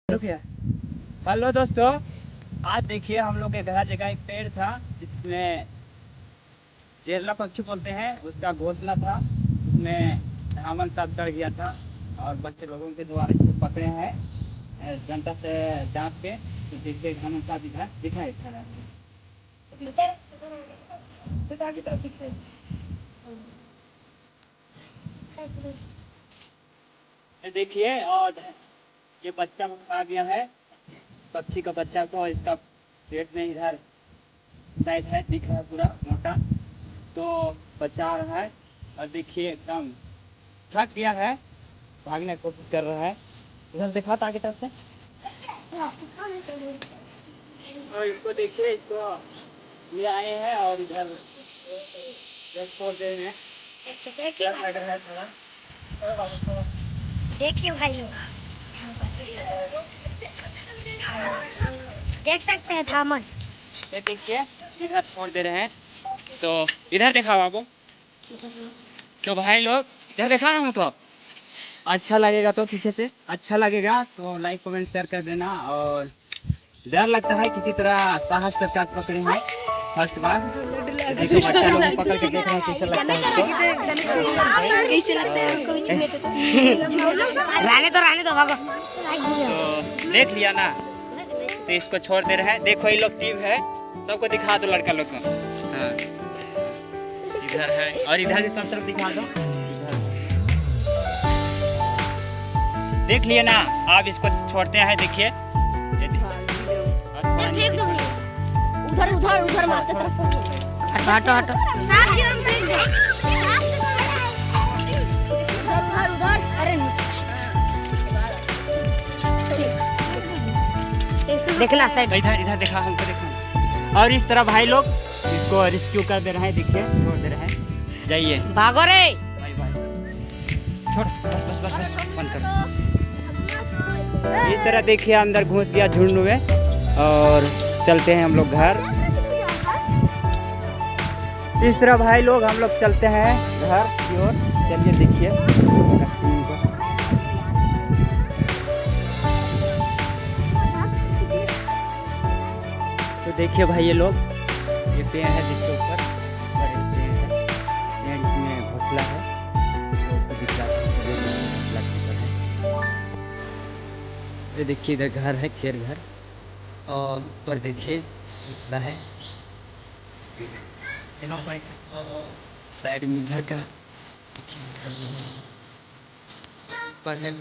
रुकिए। हेलो दोस्तों, आज देखिए हम लोग के घर जगह एक पेड़ था जिसमें जेरला पक्षी बोलते हैं, उसका घोंसला था। उसमें धामन साथ चढ़ गया था और बच्चे लोगों के द्वारा इसको पकड़े हैं जनता से जांच के। तो देखिए धामन साथ दिखाई देखिए। और ये बच्चा आ गया है पक्षी का बच्चा को, इसका पेट में इधर शायद है, दिख रहा है पूरा मोटा। तो बचा आ रहा है और देखिए एकदम थक गया है, भागने की कोशिश कर रहा है। इधर देखा था आगे तरफ से। और इसको देखिए, इसको ले आए हैं और इधर छोड़ दे रहे हैं। लग रहा है थोड़ा। देखिए भाई, देख सकते हैं धामन। ये देखिए इधर छोड़ दे रहे हैं। तो इधर देखा बाबू, क्यों भाई लोग इधर देखा ना हमको। अच्छा लगेगा तो पीछे से अच्छा लगेगा तो लाइक कमेंट शेयर कर देना। और डर लगता है किसी तरह साहस के साथ पकड़े हैं फर्स्ट बार। देखो बच्चा लोग पकड़ के देख रहे हैं कैसे लगता है इसको। कैसे लगता है हमको भी छूने तो रहने दो भागो। तो देख लिया ना, तो इसको छोड़ दे रहे हैं। देखो ये लोग टीम है, सबको दिखा दो लड़का लोग को। हाँ इधर है और इधर भी सब तरफ दिखा दो। देख लिए ना, आप इसको छोड़ते हैं। देखिए उधर उधर उधर मारते हटो हटो उधर। अरे देखना साइड, इधर इधर देखा, हमको देखा। और इस तरह भाई लोग इसको रेस्क्यू कर दे रहे हैं। देखिए छोड़ दे रहे हैं, जाइए भागो रे। बाय बाय, छोड़ बस बस बस बस बंद करो। इस तरह देखिए अंदर घुस गया झुंड में। और चलते हैं हम लोग घर। इस तरह भाई लोग हम लोग चलते हैं घर की ओर। चलिए देखिए, तो देखिए भाई ये लोग, ये पेड़ है जिसके ऊपर बड़े पेड़ है, पेड़ इसमें घोंसला है। तो उसको दिखला घोंसला के ऊपर है। ये देखिए इधर घर है, खेर घर। और ऊपर देखिए घोंसला है, साइड में घर का ऊपर है।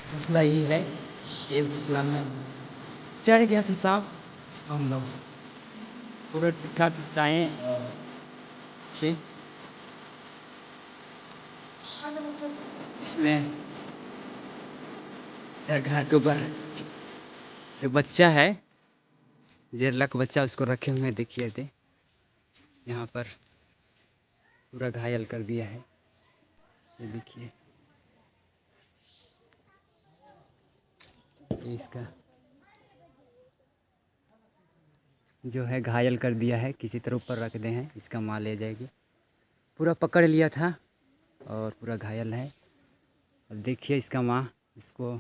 घोंसला ही है, एक घोंसला में चढ़ गया था सांप। हम लोग पूरे ठीक टाइम से इसमें घर के ऊपर एक बच्चा है, जेरला का बच्चा, उसको रखे हुए देखिए थे। यहाँ पर पूरा घायल कर दिया है, ये देखिए। इसका जो है घायल कर दिया है, किसी तरह ऊपर रख दे हैं, इसका माँ ले जाएगी। पूरा पकड़ लिया था और पूरा घायल है। अब देखिए इसका माँ इसको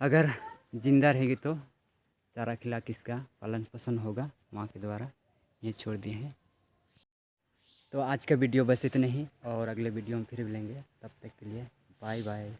अगर जिंदा रहेगी तो चारा खिला के इसका पालन पोषण होगा माँ के द्वारा। ये छोड़ दिए हैं। तो आज का वीडियो बस इतना ही, और अगले वीडियो में फिर मिलेंगे। तब तक के लिए बाय बाय।